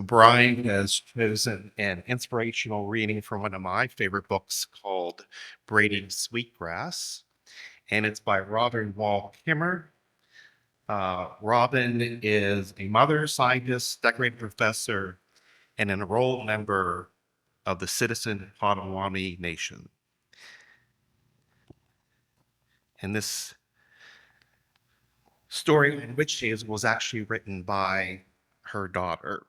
Brian has chosen an inspirational reading from one of my favorite books called Braiding Sweetgrass, and it's by Robin Wall Kimmerer. Robin is a mother, scientist, decorated professor, and an enrolled member of the Citizen Potawatomi Nation. And this story on witch hazel was actually written by her daughter.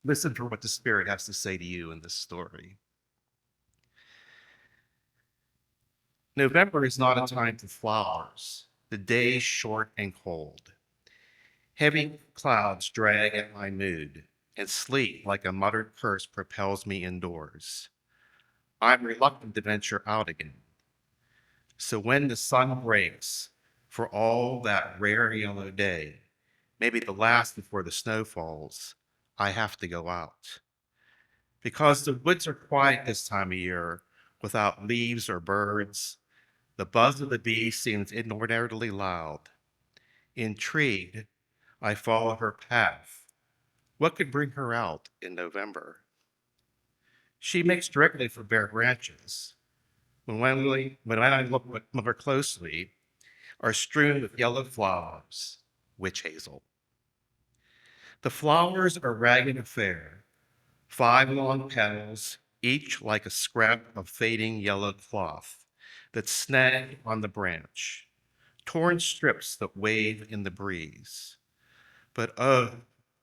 Listen for what the spirit has to say to you in this story. November is not a time for flowers. The day is short and cold. Heavy clouds drag at my mood, and sleep, like a muttered curse, propels me indoors. I'm reluctant to venture out again. So when the sun breaks, for all that rare yellow day, maybe the last before the snow falls, I have to go out. Because the woods are quiet this time of year, without leaves or birds, the buzz of the bee seems inordinately loud. Intrigued, I follow her path. What could bring her out in November? She makes directly for bare branches. When I look more closely, are strewn with yellow flowers, witch hazel. The flowers are ragged and fair, 5 long petals, each like a scrap of fading yellow cloth that snag on the branch, torn strips that wave in the breeze. But oh,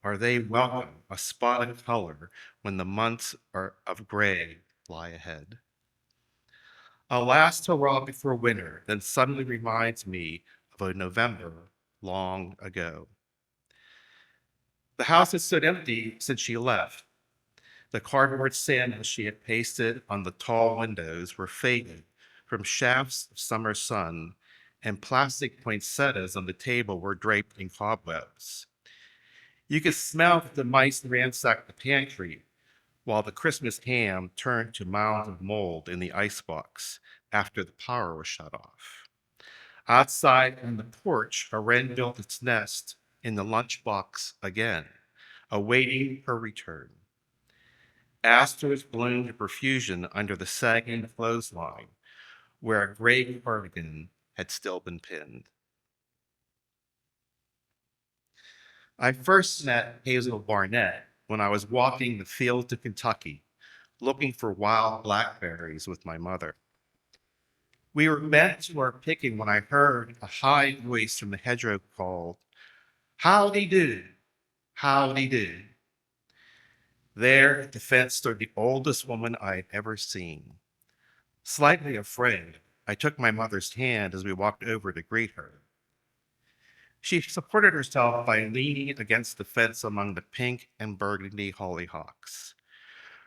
are they welcome, a spot of color when the months of gray lie ahead. Alas, till raw before winter, then suddenly reminds me of a November long ago. The house had stood empty since she left. The cardboard sandals she had pasted on the tall windows were faded from shafts of summer sun, and plastic poinsettias on the table were draped in cobwebs. You could smell that the mice ransacked the pantry, while the Christmas ham turned to mounds of mold in the icebox after the power was shut off. Outside on the porch, a wren built its nest in the lunchbox again, awaiting her return. Asters bloomed in profusion under the sagging clothesline, where a gray cardigan had still been pinned. I first met Hazel Barnett when I was walking the fields of Kentucky, looking for wild blackberries with my mother. We were bent to our picking when I heard a high voice from the hedgerow called, "Howdy do, howdy do." There at the fence stood the oldest woman I had ever seen. Slightly afraid, I took my mother's hand as we walked over to greet her. She supported herself by leaning against the fence among the pink and burgundy hollyhocks.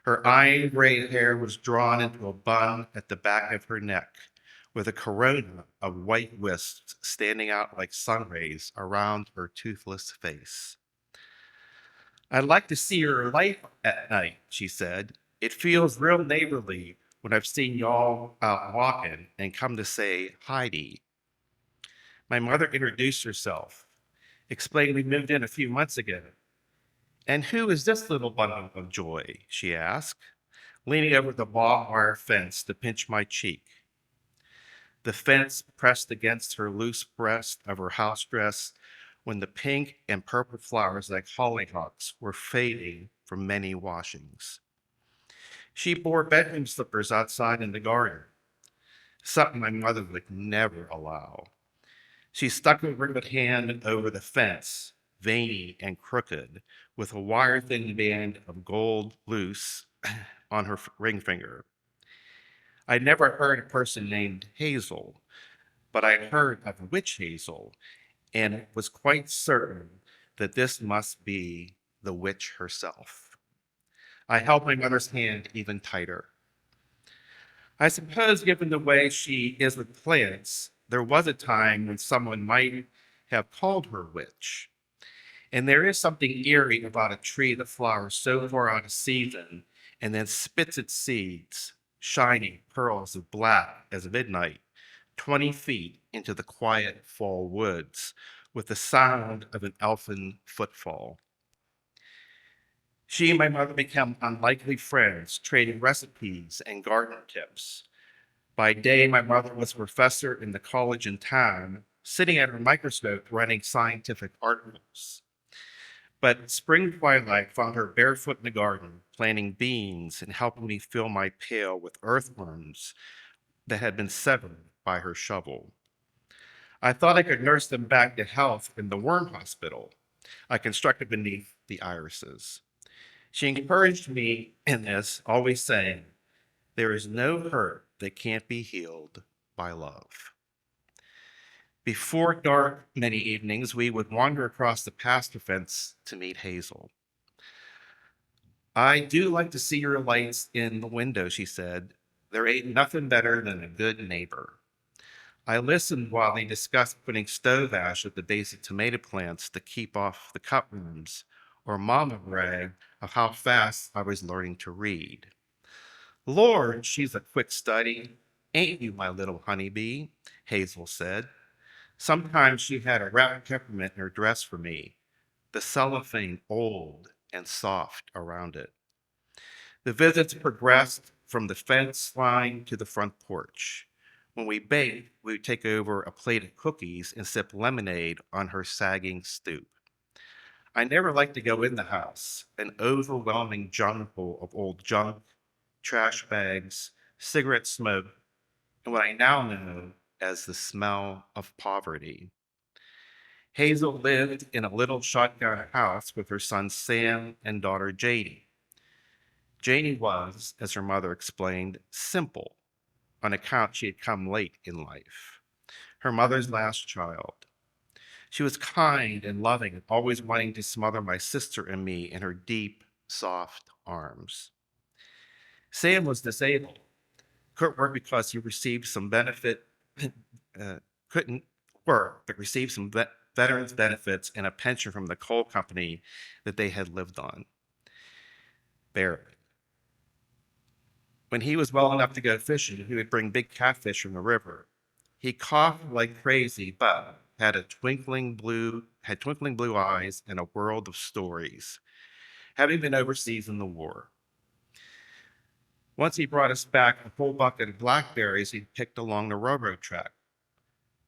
Her iron gray hair was drawn into a bun at the back of her neck, with a corona of white wisps standing out like sun rays around her toothless face. "I'd like to see your light at night," she said. "It feels real neighborly when I've seen y'all out walking and come to say Heidi." My mother introduced herself, explained we moved in a few months ago. "And who is this little bundle of joy?" she asked, leaning over the barbed wire fence to pinch my cheek. The fence pressed against her loose breast of her house dress when the pink and purple flowers like hollyhocks were fading from many washings. She bore bedroom slippers outside in the garden, something my mother would never allow. She stuck a ribbed hand over the fence, veiny and crooked, with a wire-thin band of gold loose on her ring finger. I'd never heard a person named Hazel, but I'd heard of witch hazel, and was quite certain that this must be the witch herself. I held my mother's hand even tighter. I suppose, given the way she is with plants, there was a time when someone might have called her witch. And there is something eerie about a tree that flowers so far out of season and then spits its seeds, shining pearls of black as midnight, 20 feet into the quiet fall woods, with the sound of an elfin footfall. She and my mother became unlikely friends, trading recipes and garden tips. By day, my mother was a professor in the college in town, sitting at her microscope writing scientific articles. But spring twilight found her barefoot in the garden, planting beans and helping me fill my pail with earthworms that had been severed by her shovel. I thought I could nurse them back to health in the worm hospital I constructed beneath the irises. She encouraged me in this, always saying, "There is no hurt that can't be healed by love." Before dark, many evenings, we would wander across the pasture fence to meet Hazel. "I do like to see your lights in the window," she said. "There ain't nothing better than a good neighbor." I listened while they discussed putting stove ash at the base of tomato plants to keep off the cutworms, or Mama bragged of how fast I was learning to read. "Lord, she's a quick study. Ain't you, my little honeybee?" Hazel said. Sometimes she had a wrapped peppermint in her dress for me, the cellophane old and soft around it. The visits progressed from the fence line to the front porch. When we baked, we would take over a plate of cookies and sip lemonade on her sagging stoop. I never liked to go in the house, an overwhelming jungle of old junk, trash bags, cigarette smoke, and what I now know as the smell of poverty. Hazel lived in a little shotgun house with her son Sam and daughter Janie. Janie was, as her mother explained, simple on account she had come late in life, her mother's last child. She was kind and loving, always wanting to smother my sister and me in her deep, soft arms. Sam was disabled, couldn't work because he received some benefit, couldn't work, but received some veterans benefits and a pension from the coal company that they had lived on. Barely. When he was well enough to go fishing, he would bring big catfish from the river. He coughed like crazy, but had twinkling blue eyes and a world of stories, having been overseas in the war. Once he brought us back a full bucket of blackberries he'd picked along the railroad track.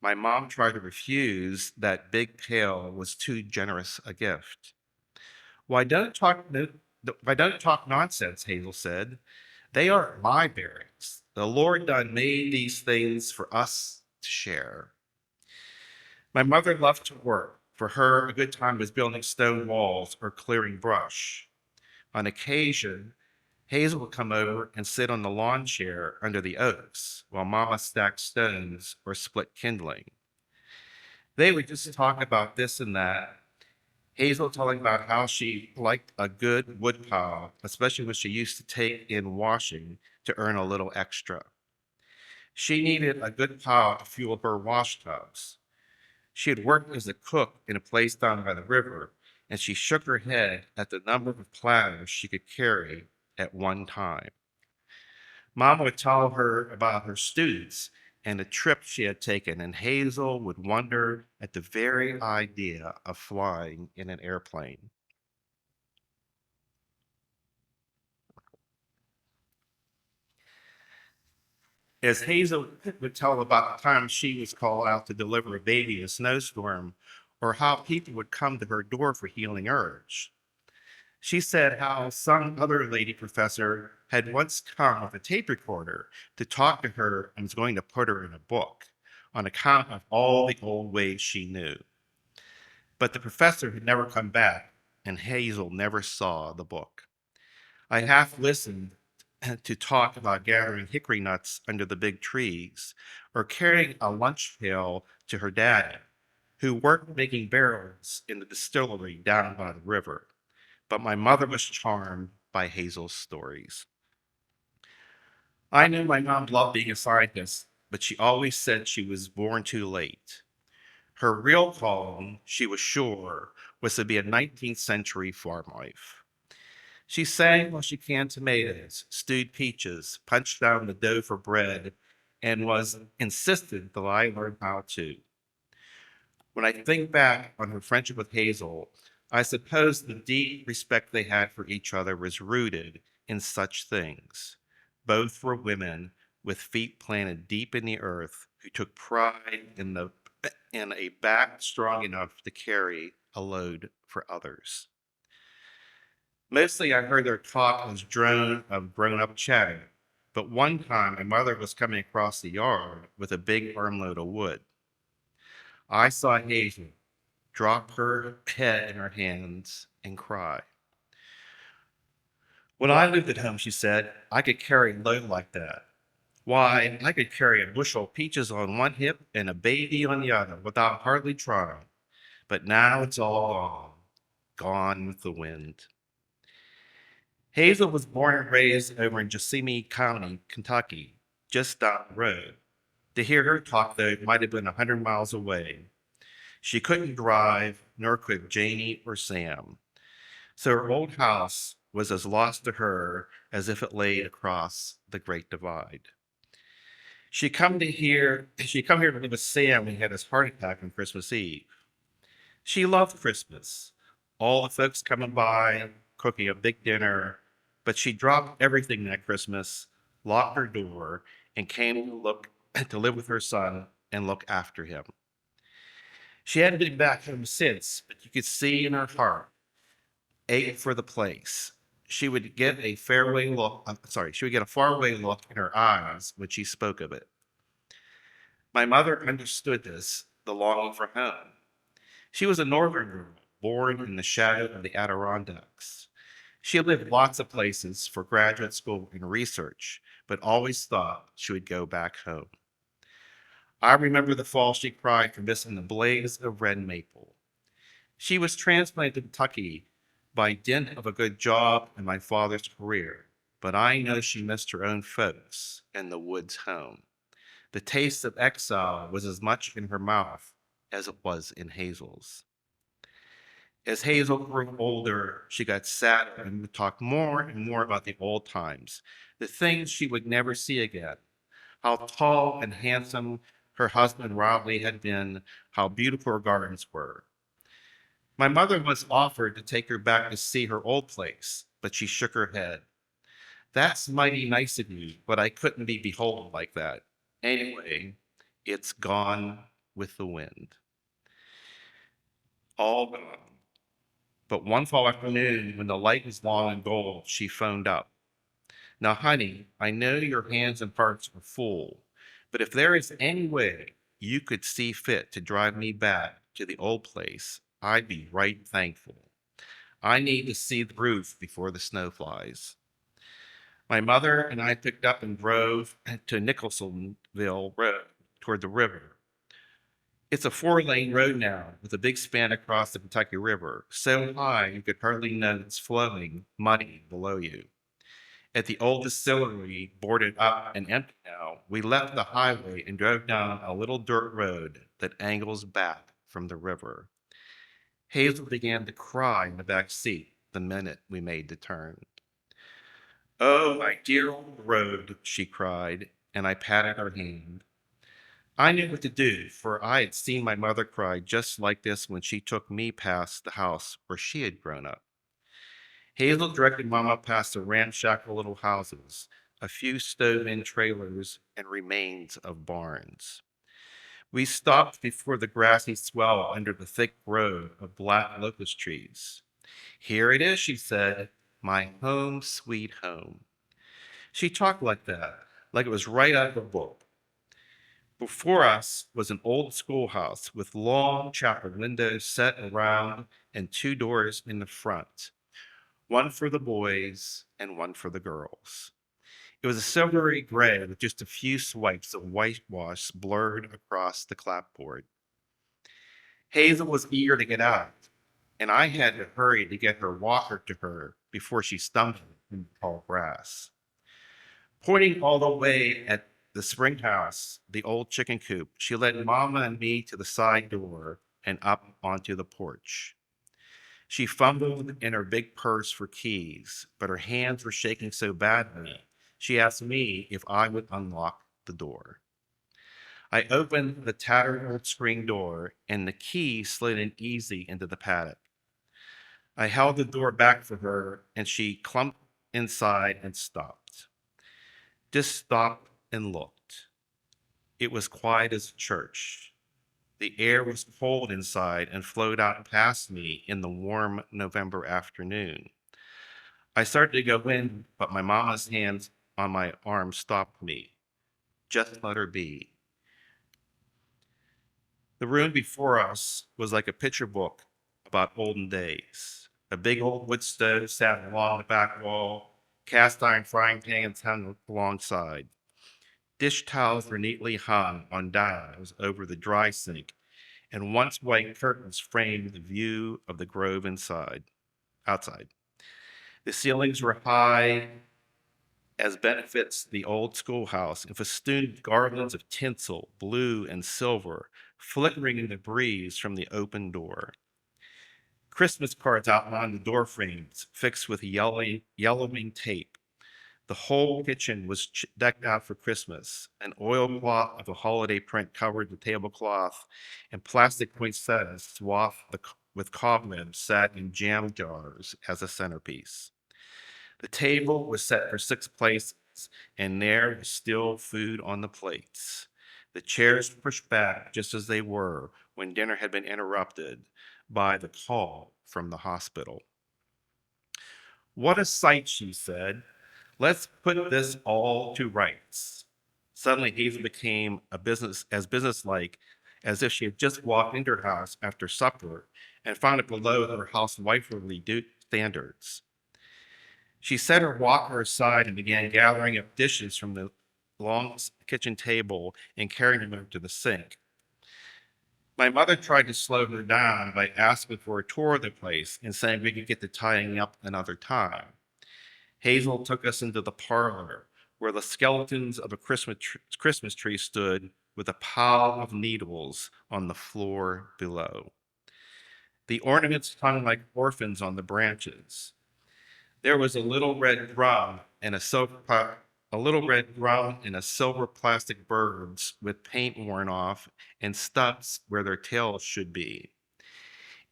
My mom tried to refuse. That big pail was too generous a gift. Why don't talk nonsense, Hazel said. They aren't my berries. The Lord done made these things for us to share. My mother loved to work. For her, a good time was building stone walls or clearing brush. On occasion, Hazel would come over and sit on the lawn chair under the oaks while Mama stacked stones or split kindling. They would just talk about this and that. Hazel telling about how she liked a good wood pile, especially when she used to take in washing to earn a little extra. She needed a good pile to fuel her wash tubs. She had worked as a cook in a place down by the river, and she shook her head at the number of platters she could carry at one time. Mama would tell her about her students and the trip she had taken, and Hazel would wonder at the very idea of flying in an airplane. As Hazel would tell about the time she was called out to deliver a baby in a snowstorm, or how people would come to her door for healing herbs. She said how some other lady professor had once come with a tape recorder to talk to her and was going to put her in a book on account of all the old ways she knew. But the professor had never come back, and Hazel never saw the book. I half listened to talk about gathering hickory nuts under the big trees or carrying a lunch pail to her dad, who worked making barrels in the distillery down by the river. But my mother was charmed by Hazel's stories. I knew my mom loved being a scientist, but she always said she was born too late. Her real calling, she was sure, was to be a 19th century farm wife. She sang while she canned tomatoes, stewed peaches, punched down the dough for bread, and was insistent that I learn how to. When I think back on her friendship with Hazel, I suppose the deep respect they had for each other was rooted in such things. Both were women with feet planted deep in the earth who took pride in a back strong enough to carry a load for others. Mostly I heard their talk as drone of grown-up chatter, but one time my mother was coming across the yard with a big armload of wood. I saw Hazel drop her head in her hands and cry. When I lived at home, she said, I could carry a load like that. Why, I could carry a bushel of peaches on one hip and a baby on the other without hardly trying. But now it's all gone, gone with the wind. Hazel was born and raised over in Kissimmee County, Kentucky, just down the road. To hear her talk, though, it might have been 100 miles away. She couldn't drive, nor could Janie or Sam. So her old house was as lost to her as if it lay across the Great Divide. She come here to live with Sam when he had his heart attack on Christmas Eve. She loved Christmas. All the folks coming by, cooking a big dinner, but she dropped everything that Christmas, locked her door, and came to live with her son and look after him. She hadn't been back home since, but you could see in her heart ache for the place. She would get a faraway look in her eyes when she spoke of it. My mother understood this, the longing for home. She was a northern girl, born in the shadow of the Adirondacks. She had lived lots of places for graduate school and research, but always thought she would go back home. I remember the fall she cried for missing the blaze of red maple. She was transplanted to Kentucky by dint of a good job and my father's career, but I know she missed her own folks and the woods home. The taste of exile was as much in her mouth as it was in Hazel's. As Hazel grew older, she got sadder and would talk more and more about the old times, the things she would never see again, how tall and handsome her husband Riley had been, how beautiful her gardens were. My mother once offered to take her back to see her old place, but she shook her head. That's mighty nice of you, but I couldn't be beholden like that. Anyway, it's gone with the wind. All gone. But one fall afternoon, when the light was long and gold, she phoned up. Now, honey, I know your hands and hearts are full, but if there is any way you could see fit to drive me back to the old place, I'd be right thankful. I need to see the roof before the snow flies. My mother and I picked up and drove to Nicholsonville Road toward the river. It's a 4-lane road now with a big span across the Kentucky River, so high you could hardly know it's flowing muddy below you. At the old distillery, boarded up and empty now, we left the highway and drove down a little dirt road that angles back from the river. Hazel began to cry in the back seat the minute we made the turn. Oh, my dear old road, she cried, and I patted her hand. I knew what to do, for I had seen my mother cry just like this when she took me past the house where she had grown up. Hazel directed Mama past the ramshackle little houses, a few stove-in trailers, and remains of barns. We stopped before the grassy swell under the thick grove of black locust trees. Here it is, she said, my home, sweet home. She talked like that, like it was right out of a book. Before us was an old schoolhouse with long chapel windows set around and 2 doors in the front, one for the boys and one for the girls. It was a silvery gray with just a few swipes of whitewash blurred across the clapboard. Hazel was eager to get out, and I had to hurry to get her walker to her before she stumbled in the tall grass. Pointing all the way at the spring house, the old chicken coop, she led Mama and me to the side door and up onto the porch. She fumbled in her big purse for keys, but her hands were shaking so badly, she asked me if I would unlock the door. I opened the tattered old screen door, and the key slid in easy into the paddock. I held the door back for her, and she clumped inside and stopped. Just stopped and looked. It was quiet as a church. The air was cold inside and flowed out past me in the warm November afternoon. I started to go in, but my mama's hands on my arm stopped me. Just let her be. The room before us was like a picture book about olden days. A big old wood stove sat along the back wall, cast iron frying pans hung alongside. Dish towels were neatly hung on dials over the dry sink, and once white curtains framed the view of the grove outside. The ceilings were high as benefits the old schoolhouse and festooned with garlands of tinsel, blue and silver, flickering in the breeze from the open door. Christmas cards outlined the door frames, fixed with yellowing tape. The whole kitchen was decked out for Christmas. An oilcloth of a holiday print covered the tablecloth, and plastic poinsettias swathed with cobwebs sat in jam jars as a centerpiece. The table was set for 6 places, and there was still food on the plates. The chairs were pushed back just as they were when dinner had been interrupted by the call from the hospital. What a sight, she said. Let's put this all to rights. Suddenly, Hazel became businesslike as if she had just walked into her house after supper and found it below her housewifely standards. She set her walker aside and began gathering up dishes from the long kitchen table and carrying them over to the sink. My mother tried to slow her down by asking for a tour of the place and saying we could get to tying up another time. Hazel took us into the parlor, where the skeletons of a Christmas tree stood with a pile of needles on the floor below. The ornaments hung like orphans on the branches. There was a little red drum and a silver plastic birds with paint worn off and studs where their tails should be.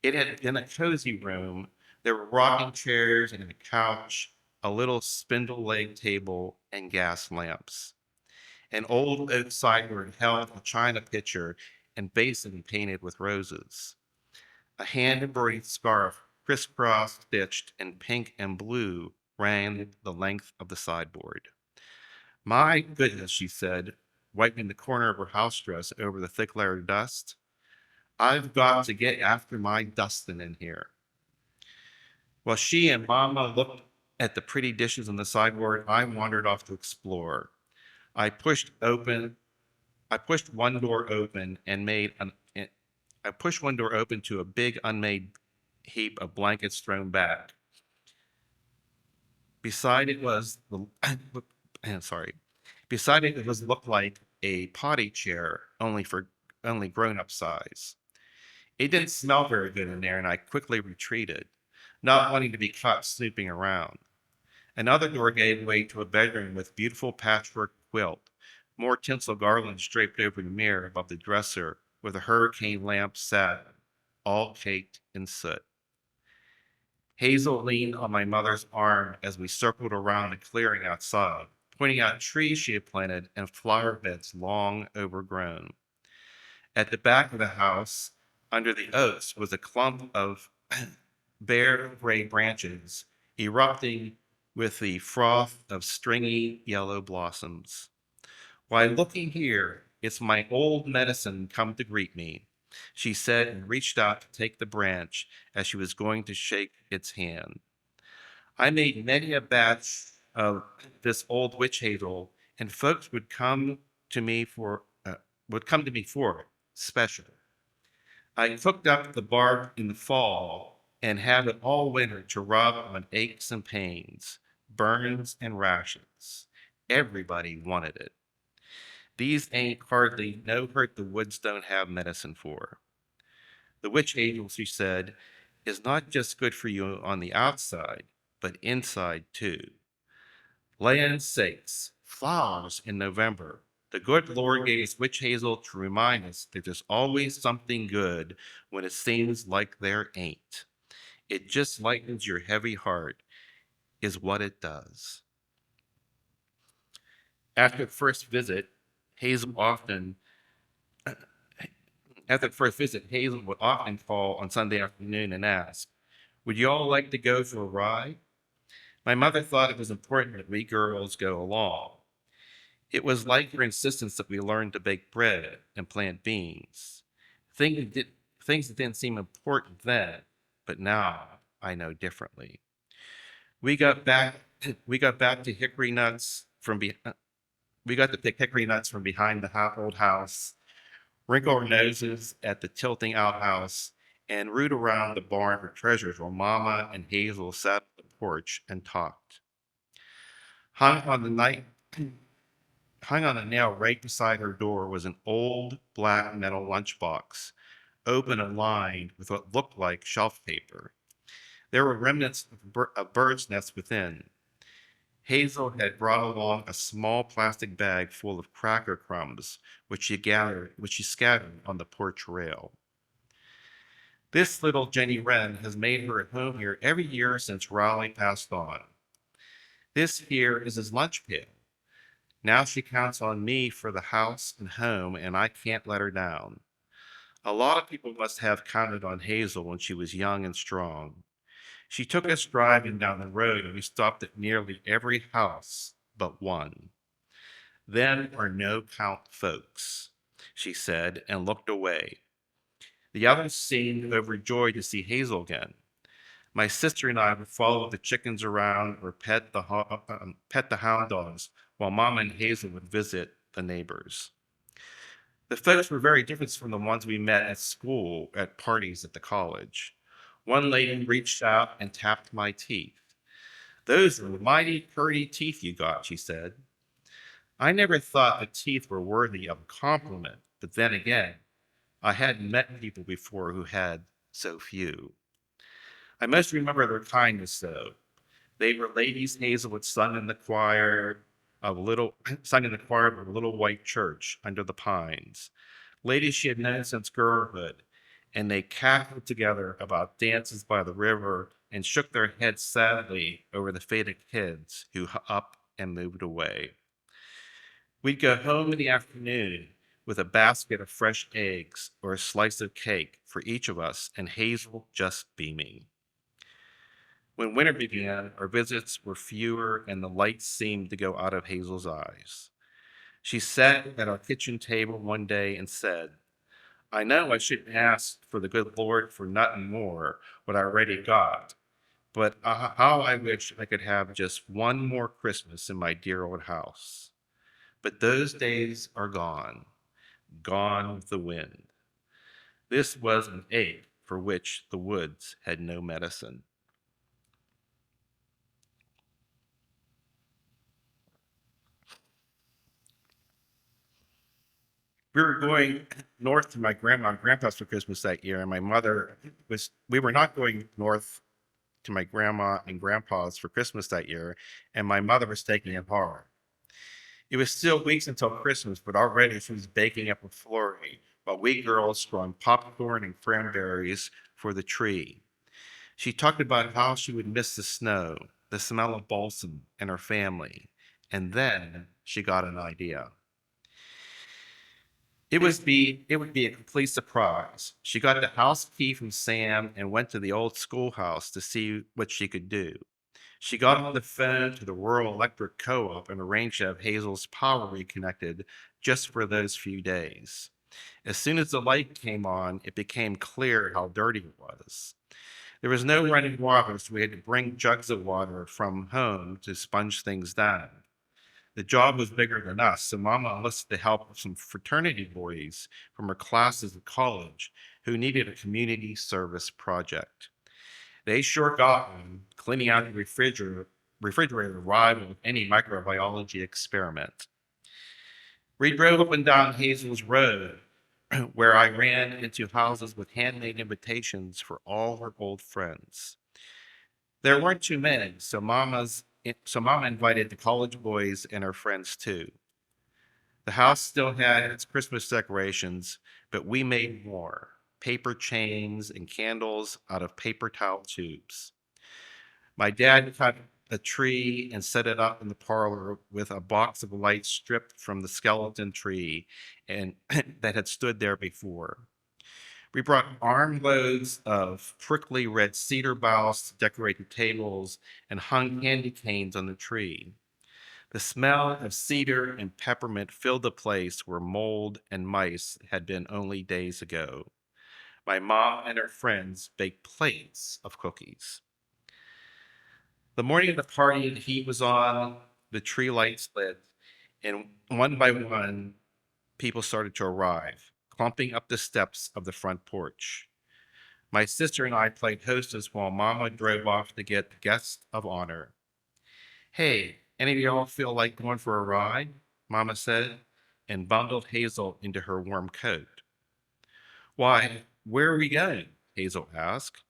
It had been a cozy room. There were rocking chairs and a couch, a little spindle-legged table, and gas lamps. An old oak sideboard held a china pitcher and basin painted with roses. A hand-embroidered scarf, crisscross stitched in pink and blue, ran the length of the sideboard. My goodness, she said, wiping the corner of her house dress over the thick layer of dust. I've got to get after my dusting in here. While she and Mama looked at the pretty dishes on the sideboard, I wandered off to explore. I pushed one door open and I pushed one door open to a big unmade heap of blankets thrown back. Beside it was looked like a potty chair, only grown-up size. It didn't smell very good in there, and I quickly retreated, not wanting to be caught snooping around. Another door gave way to a bedroom with beautiful patchwork quilt, more tinsel garlands draped over the mirror above the dresser, with a hurricane lamp set, all caked in soot. Hazel leaned on my mother's arm as we circled around a clearing outside, pointing out trees she had planted and flower beds long overgrown. At the back of the house, under the oaks, was a clump of bare gray branches erupting with the froth of stringy yellow blossoms. Why, looking here, it's my old medicine come to greet me, she said, and reached out to take the branch as she was going to shake its hand. I made many a batch of this old witch hazel, and folks would come to me for it, special. I cooked up the bark in the fall and had it all winter to rub on aches and pains, burns and rashes. Everybody wanted it. These ain't hardly no hurt the woods don't have medicine for. The witch hazel, she said, is not just good for you on the outside, but inside too. Land sakes, flowers in November. The good Lord gave us witch hazel to remind us that there's always something good when it seems like there ain't. It just lightens your heavy heart, is what it does. After the first visit, Hazel often After the first visit, Hazel would often call on Sunday afternoon and ask, "Would you all like to go for a ride?" My mother thought it was important that we girls go along. It was like her insistence that we learn to bake bread and plant beans. Things that, did, things that didn't seem important then, but now I know differently. We got back. We got back to hickory nuts from be, We got to pick hickory nuts from behind the old house, wrinkle our noses at the tilting outhouse, and root around the barn for treasures while Mama and Hazel sat on the porch and talked. Hung on the night Hung on a nail right beside her door was an old black metal lunchbox, open and lined with what looked like shelf paper. There were remnants of birds' nests within. Hazel had brought along a small plastic bag full of cracker crumbs, which she scattered on the porch rail. This little Jenny Wren has made her at home here every year since Raleigh passed on. This here is his lunch pail. Now she counts on me for the house and home, and I can't let her down. A lot of people must have counted on Hazel when she was young and strong. She took us driving down the road, and we stopped at nearly every house but one. "Them are no count folks," she said, and looked away. The others seemed overjoyed to see Hazel again. My sister and I would follow the chickens around or pet the hound dogs, while Mama and Hazel would visit the neighbors. The folks were very different from the ones we met at school at parties at the college. One lady reached out and tapped my teeth. "Those are mighty pretty teeth you got," she said. I never thought the teeth were worthy of a compliment, but then again, I hadn't met people before who had so few. I most remember their kindness, though. They were ladies Hazel had sung in the choir sung in the choir of a little white church under the pines. Ladies she had known since girlhood, and they cackled together about dances by the river and shook their heads sadly over the faded kids who up and moved away. We'd go home in the afternoon with a basket of fresh eggs or a slice of cake for each of us, and Hazel just beaming. When winter began, our visits were fewer and the light seemed to go out of Hazel's eyes. She sat at our kitchen table one day and said, "I know I shouldn't ask for the good Lord for nothing more what I already got, but how I wish I could have just one more Christmas in my dear old house. But those days are gone, gone with the wind." This was an ache for which the woods had no medicine. We were going north to my grandma and grandpa's for Christmas that year, and we were not going north to my grandma and grandpa's for Christmas that year, and my mother was taking it hard. It was still weeks until Christmas, but already she was baking up a flurry while we girls strung popcorn and cranberries for the tree. She talked about how she would miss the snow, the smell of balsam, and her family. And then she got an idea. It would be a complete surprise. She got the house key from Sam and went to the old schoolhouse to see what she could do. She got on the phone to the rural electric co-op and arranged to have Hazel's power reconnected just for those few days. As soon as the light came on, it became clear how dirty it was. There was no running water, so we had to bring jugs of water from home to sponge things down. The job was bigger than us, so Mama enlisted the help of some fraternity boys from her classes at college who needed a community service project. They sure got one, cleaning out the refrigerator rival with any microbiology experiment. We drove up and down Hazel's Road, where I ran into houses with handmade invitations for all her old friends. There weren't too many, so Mama invited the college boys and her friends too. The house still had its Christmas decorations, but we made more. paper chains, and candles out of paper towel tubes. My dad cut a tree and set it up in the parlor with a box of lights stripped from the skeleton tree and that had stood there before. We brought armloads of prickly red cedar boughs to decorate the tables and hung candy canes on the tree. The smell of cedar and peppermint filled the place where mold and mice had been only days ago. My mom and her friends baked plates of cookies. The morning of the party, the heat was on, the tree lights lit, and one by one, people started to arrive, clumping up the steps of the front porch. My sister and I played hostess while Mama drove off to get the guest of honor. Hey, any of y'all feel like going for a ride? Mama said, and bundled Hazel into her warm coat. Why, where are we going? Hazel asked.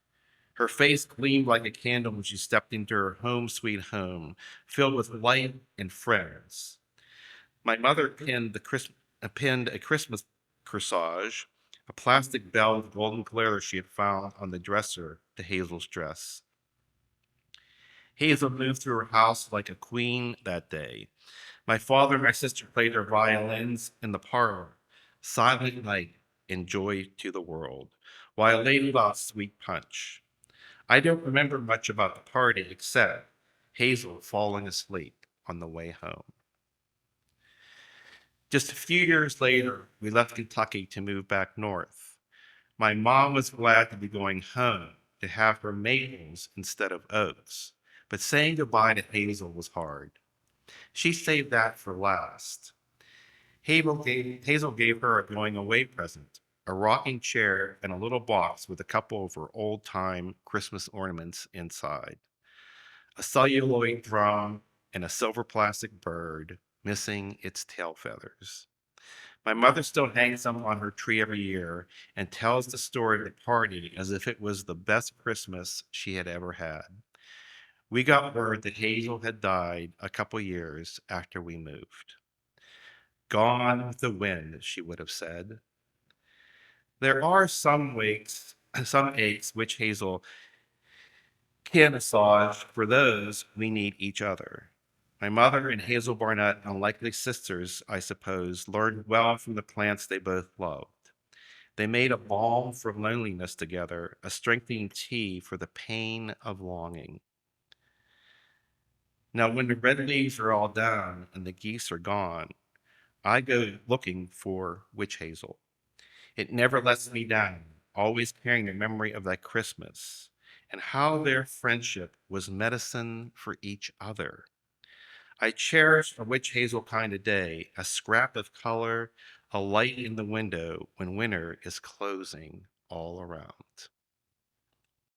Her face gleamed like a candle when she stepped into her home sweet home, filled with light and friends. My mother pinned a Christmas corsage, a plastic bell with golden glitter she had found on the dresser, to Hazel's dress. Hazel moved through her house like a queen that day. My father and my sister played their violins in the parlor. Silent night and joy to the world, while I ladled out sweet punch. I don't remember much about the party except Hazel falling asleep on the way home. Just a few years later, we left Kentucky to move back north. My mom was glad to be going home, to have her maples instead of oaks, but saying goodbye to Hazel was hard. She saved that for last. Hazel gave her a going away present, a rocking chair and a little box with a couple of her old time Christmas ornaments inside, a celluloid drum and a silver plastic bird missing its tail feathers. My mother still hangs them on her tree every year and tells the story of the party as if it was the best Christmas she had ever had. We got word that Hazel had died a couple years after we moved. Gone with the wind, she would have said. There are some aches which Hazel can assuage. For those, we need each other. My mother and Hazel Barnett, unlikely sisters, I suppose, learned well from the plants they both loved. They made a balm for loneliness together, a strengthening tea for the pain of longing. Now, when the red leaves are all down and the geese are gone, I go looking for witch hazel. It never lets me down, always carrying the memory of that Christmas and how their friendship was medicine for each other. I cherish a witch hazel kind of day, a scrap of color, a light in the window when winter is closing all around.